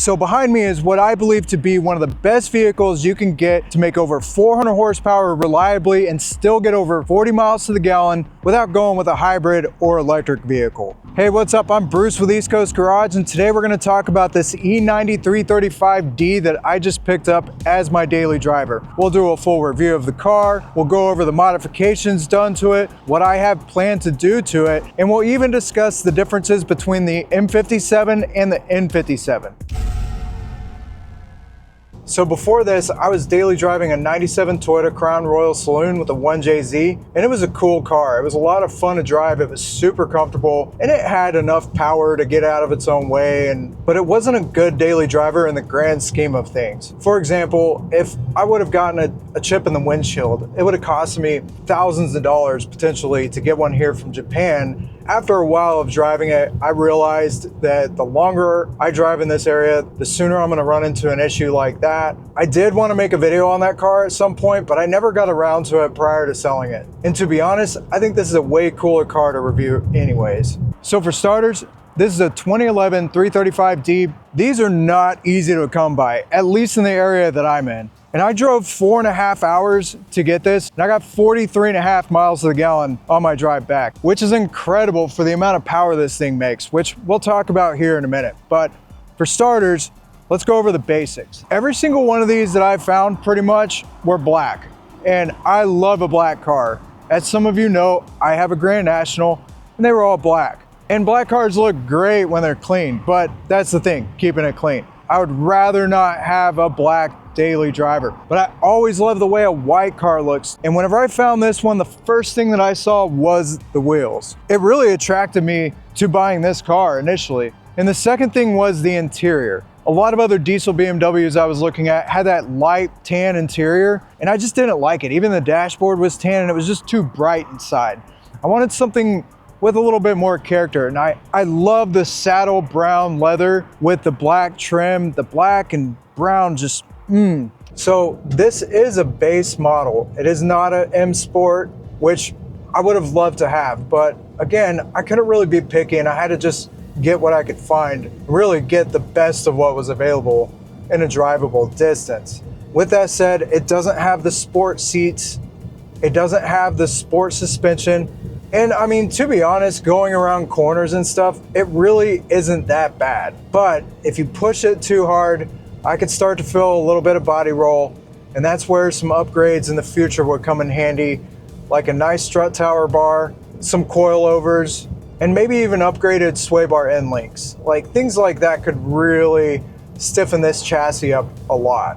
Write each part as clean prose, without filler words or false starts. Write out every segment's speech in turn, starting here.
So behind me is what I believe to be one of the best vehicles you can get to make over 400 horsepower reliably and still get over 40 miles to the gallon without going with a hybrid or electric vehicle. Hey, what's up? I'm Bruce with East Coast Garage, and today we're going to talk about this E90 335D that I just picked up as my daily driver. We'll do a full review of the car, we'll go over the modifications done to it, what I have planned to do to it, and we'll even discuss the differences between the M57 and the N57. So before this, I was daily driving a 97 Toyota Crown Royal Saloon with a 1JZ, and it was a cool car. It was a lot of fun to drive. It was super comfortable, and it had enough power to get out of its own way, but it wasn't a good daily driver in the grand scheme of things. For example, if I would have gotten a chip in the windshield, it would have cost me thousands of dollars potentially to get one here from Japan. After a while of driving it, I realized that the longer I drive in this area, the sooner I'm gonna run into an issue like that. I did want to make a video on that car at some point, but I never got around to it prior to selling it. And to be honest, I think this is a way cooler car to review anyways. So for starters, this is a 2011 335D. These are not easy to come by, at least in the area that I'm in. And I drove 4.5 hours to get this, and I got 43.5 miles to the gallon on my drive back, which is incredible for the amount of power this thing makes, which we'll talk about here in a minute. But for starters, let's go over the basics. Every single one of these that I've found pretty much were black, and I love a black car. As some of you know, I have a Grand National, and they were all black. And black cars look great when they're clean, but that's the thing, keeping it clean. I would rather not have a black daily driver, but I always love the way a white car looks. And whenever I found this one, the first thing that I saw was the wheels. It really attracted me to buying this car initially. And the second thing was the interior. A lot of other diesel BMWs I was looking at had that light tan interior, and I just didn't like it. Even the dashboard was tan, and it was just too bright inside. I wanted something with a little bit more character, and I love the saddle brown leather with the black trim. The black and brown just So this is a base model. It is not an M Sport, which I would have loved to have, but again, I couldn't really be picky, and I had to just get what I could find, really get the best of what was available in a drivable distance. With that said, it doesn't have the sport seats, it doesn't have the sport suspension, and I mean, to be honest, going around corners and stuff, it really isn't that bad. But if you push it too hard, I could start to feel a little bit of body roll, and that's where some upgrades in the future would come in handy, like a nice strut tower bar, some coilovers, and maybe even upgraded sway bar end links. Like things like that could really stiffen this chassis up a lot.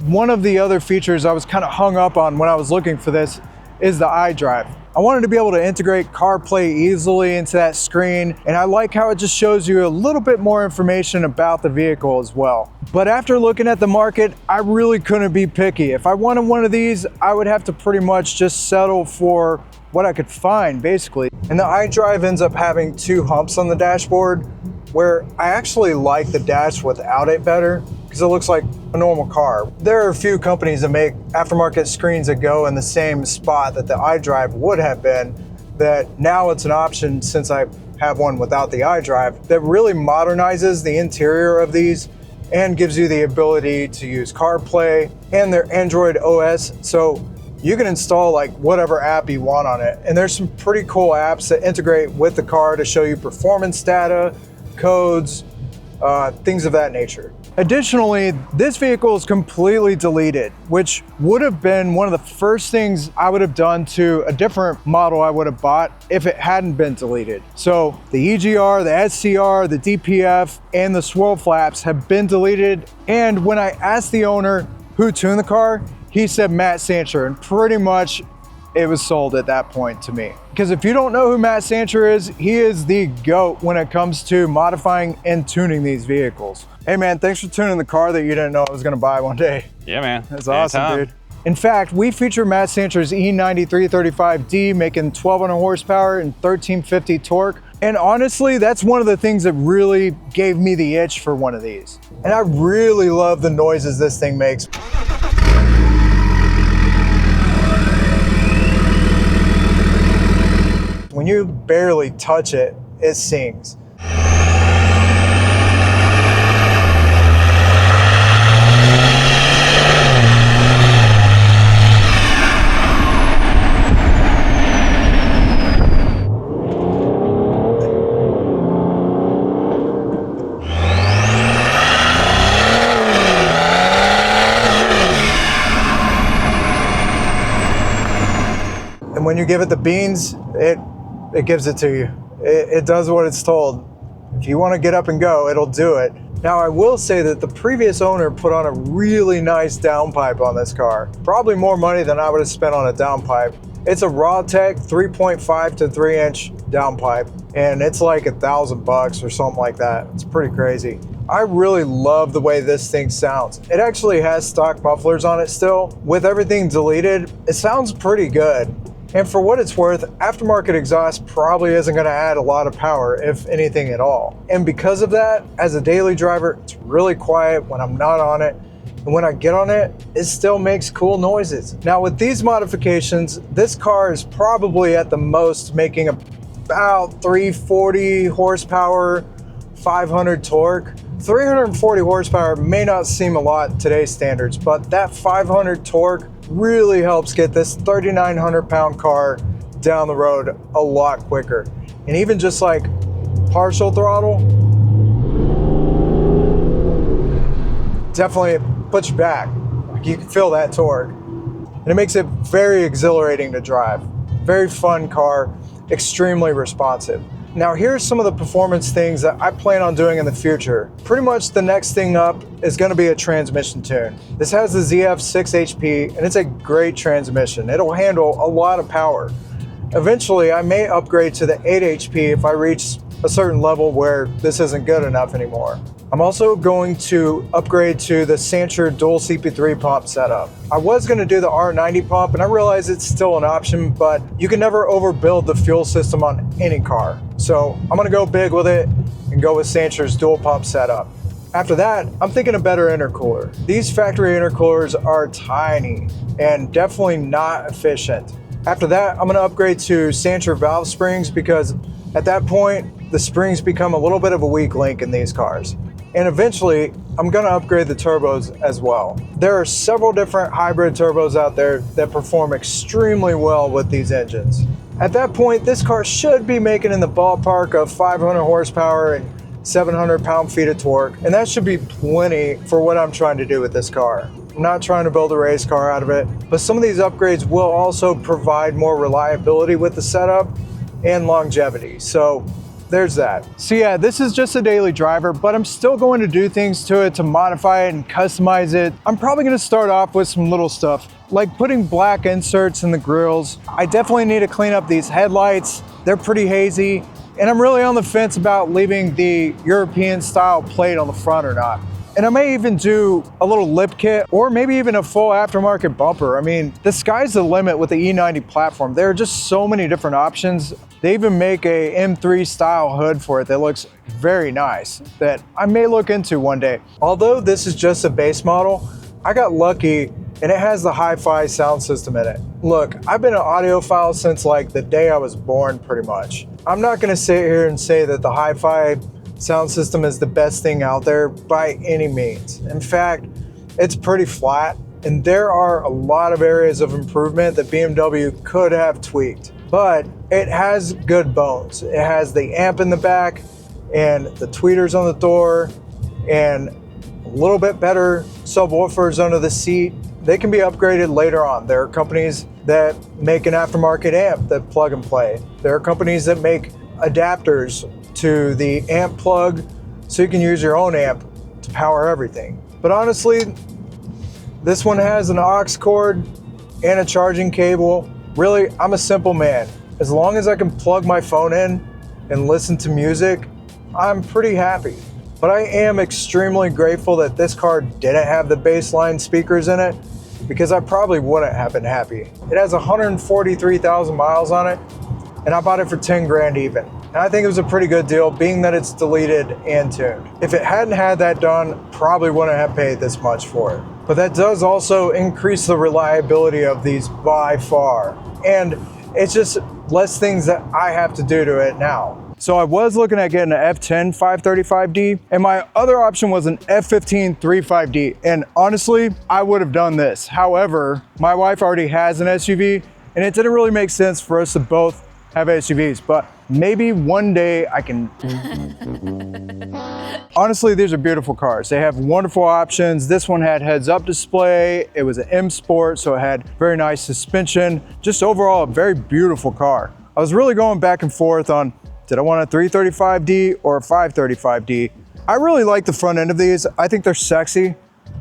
One of the other features I was kind of hung up on when I was looking for this is the iDrive. I wanted to be able to integrate CarPlay easily into that screen, and I like how it just shows you a little bit more information about the vehicle as well. But after looking at the market, I really couldn't be picky. If I wanted one of these, I would have to pretty much just settle for what I could find, basically. And the iDrive ends up having two humps on the dashboard, where I actually like the dash without it better, because it looks like a normal car. There are a few companies that make aftermarket screens that go in the same spot that the iDrive would have been, that now it's an option since I have one without the iDrive, that really modernizes the interior of these and gives you the ability to use CarPlay and their Android OS. So you can install like whatever app you want on it. And there's some pretty cool apps that integrate with the car to show you performance data, codes, things of that nature. Additionally, this vehicle is completely deleted, which would have been one of the first things I would have done to a different model I would have bought if it hadn't been deleted. So the EGR, the SCR, the DPF, and the swirl flaps have been deleted. And when I asked the owner who tuned the car, he said Matt Sancher, and pretty much it was sold at that point to me. Because if you don't know who Matt Sancher is, he is the GOAT when it comes to modifying and tuning these vehicles. Hey man, thanks for tuning the car that you didn't know I was gonna buy one day. Yeah man. That's awesome, dude. In fact, we feature Matt Sancher's E90 335D making 1,200 horsepower and 1,350 torque. And honestly, that's one of the things that really gave me the itch for one of these. And I really love the noises this thing makes. When you barely touch it, it sings. when you give it the beans, it gives it to you. It does what it's told. If you want to get up and go, it'll do it. Now, I will say that the previous owner put on a really nice downpipe on this car. Probably more money than I would have spent on a downpipe. It's a Rawtech 3.5 to 3 inch downpipe, and it's like $1,000 or something like that. It's pretty crazy. I really love the way this thing sounds. It actually has stock mufflers on it still. With everything deleted, it sounds pretty good. And for what it's worth, aftermarket exhaust probably isn't going to add a lot of power, if anything at all. And because of that, as a daily driver, it's really quiet when I'm not on it. And when I get on it, it still makes cool noises. Now with these modifications, this car is probably at the most making about 340 horsepower, 500 torque. 340 horsepower may not seem a lot in today's standards, but that 500 torque really helps get this 3,900 pound car down the road a lot quicker. And even just like partial throttle, definitely puts you back. You can feel that torque. And it makes it very exhilarating to drive. Very fun car, extremely responsive. Now here's some of the performance things that I plan on doing in the future. Pretty much the next thing up is going to be a transmission tune. This has the ZF 6 HP and it's a great transmission. It'll handle a lot of power. Eventually I may upgrade to the 8 HP if I reach a certain level where this isn't good enough anymore. I'm also going to upgrade to the Sancher dual CP3 pump setup. I was going to do the R90 pump and I realize it's still an option, but you can never overbuild the fuel system on any car. So I'm going to go big with it and go with Sancher's dual pump setup. After that, I'm thinking a better intercooler. These factory intercoolers are tiny and definitely not efficient. After that, I'm going to upgrade to Sancher valve springs because at that point, the springs become a little bit of a weak link in these cars. And eventually, I'm going to upgrade the turbos as well. There are several different hybrid turbos out there that perform extremely well with these engines. At that point, this car should be making in the ballpark of 500 horsepower and 700 pound-feet of torque, and that should be plenty for what I'm trying to do with this car. I'm not trying to build a race car out of it, but some of these upgrades will also provide more reliability with the setup and longevity. So there's that. So yeah, this is just a daily driver, but I'm still going to do things to it to modify it and customize it. I'm probably going to start off with some little stuff, like putting black inserts in the grills. I definitely need to clean up these headlights. They're pretty hazy, and I'm really on the fence about leaving the European style plate on the front or not. And I may even do a little lip kit or maybe even a full aftermarket bumper. I mean, the sky's the limit with the E90 platform. There are just so many different options. They even make a M3 style hood for it that looks very nice that I may look into one day. Although this is just a base model, I got lucky and it has the hi-fi sound system in it. Look, I've been an audiophile since like the day I was born pretty much. I'm not gonna sit here and say that the hi-fi sound system is the best thing out there by any means. In fact, it's pretty flat and there are a lot of areas of improvement that BMW could have tweaked, but it has good bones. It has the amp in the back and the tweeters on the door and a little bit better subwoofers under the seat. They can be upgraded later on. There are companies that make an aftermarket amp that plug and play. There are companies that make adapters to the amp plug so you can use your own amp to power everything. But honestly, this one has an aux cord and a charging cable. Really, I'm a simple man. As long as I can plug my phone in and listen to music, I'm pretty happy. But I am extremely grateful that this car didn't have the baseline speakers in it because I probably wouldn't have been happy. It has 143,000 miles on it and I bought it for 10 grand even. And I think it was a pretty good deal being that it's deleted and tuned. If it hadn't had that done, probably wouldn't have paid this much for it. But that does also increase the reliability of these by far. And it's just less things that I have to do to it now. So I was looking at getting an F10 535D and my other option was an F15 35D. And honestly, I would have done this. However, my wife already has an SUV and it didn't really make sense for us to both have SUVs, but maybe one day I can Honestly, these are beautiful cars. They have wonderful options. This one had heads-up display. It was an M Sport, so it had very nice suspension. Just overall, a very beautiful car. I was really going back and forth on, did I want a 335D or a 535D? I really like the front end of these. I think they're sexy,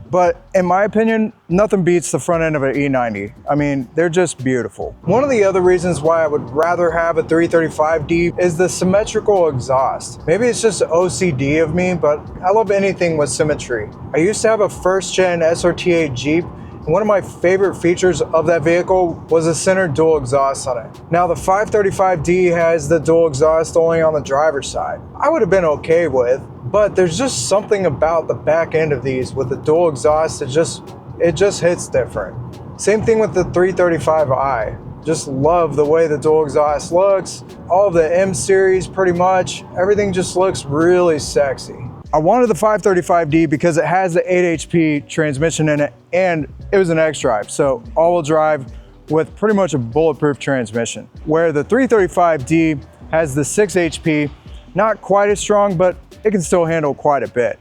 but in my opinion, nothing beats the front end of an E90. I mean, they're just beautiful. One of the other reasons why I would rather have a 335D is the symmetrical exhaust. Maybe it's just OCD of me, but I love anything with symmetry. I used to have a first gen SRT8 Jeep, and one of my favorite features of that vehicle was a center dual exhaust on it. Now the 535D has the dual exhaust only on the driver's side. I would have been okay with, but there's just something about the back end of these with the dual exhaust, it just hits different. Same thing with the 335i. Just love the way the dual exhaust looks. All of the M series pretty much, everything just looks really sexy. I wanted the 535D because it has the 8 HP transmission in it and it was an iDrive, so all-wheel drive with pretty much a bulletproof transmission. Where the 335D has the 6 HP, not quite as strong, but it can still handle quite a bit,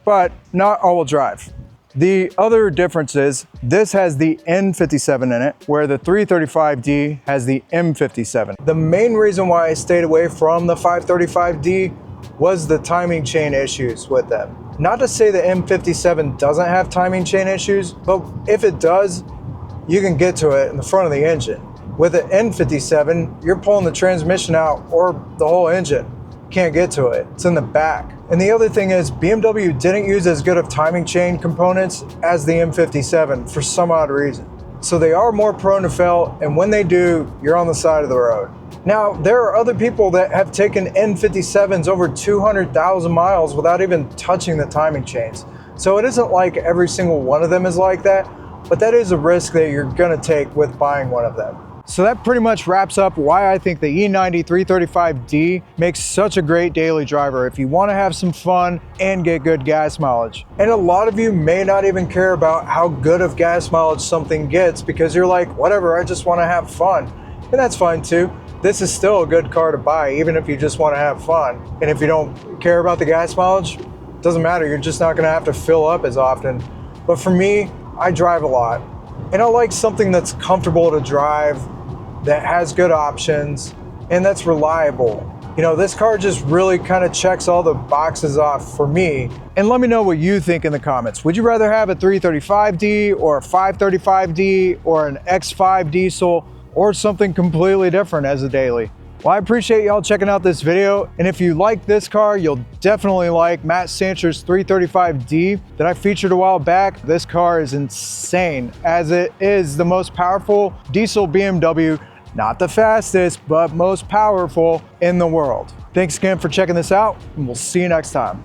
but not all-wheel drive. The other difference is this has the N57 in it, where the 335D has the M57. The main reason why I stayed away from the 535D was the timing chain issues with them. Not to say the M57 doesn't have timing chain issues, but if it does, you can get to it in the front of the engine. With the N57, you're pulling the transmission out or the whole engine. Can't get to it, it's in the back. And the other thing is BMW didn't use as good of timing chain components as the M57 for some odd reason. So they are more prone to fail, and when they do, you're on the side of the road. Now, there are other people that have taken N57s over 200,000 miles without even touching the timing chains. So it isn't like every single one of them is like that, but that is a risk that you're gonna take with buying one of them. So that pretty much wraps up why I think the E90 335D makes such a great daily driver if you want to have some fun and get good gas mileage. And a lot of you may not even care about how good of gas mileage something gets because you're like, whatever, I just want to have fun. And that's fine too. This is still a good car to buy, even if you just want to have fun. And if you don't care about the gas mileage, it doesn't matter. You're just not going to have to fill up as often. But for me, I drive a lot. And I like something that's comfortable to drive, that has good options, and that's reliable. You know, this car just really kind of checks all the boxes off for me. And let me know what you think in the comments. Would you rather have a 335D or a 535D or an X5 diesel or something completely different as a daily? Well, I appreciate y'all checking out this video. And if you like this car, you'll definitely like Matt Sancher's 335D that I featured a while back. This car is insane, as it is the most powerful diesel BMW, not the fastest, but most powerful in the world. Thanks again for checking this out, and we'll see you next time.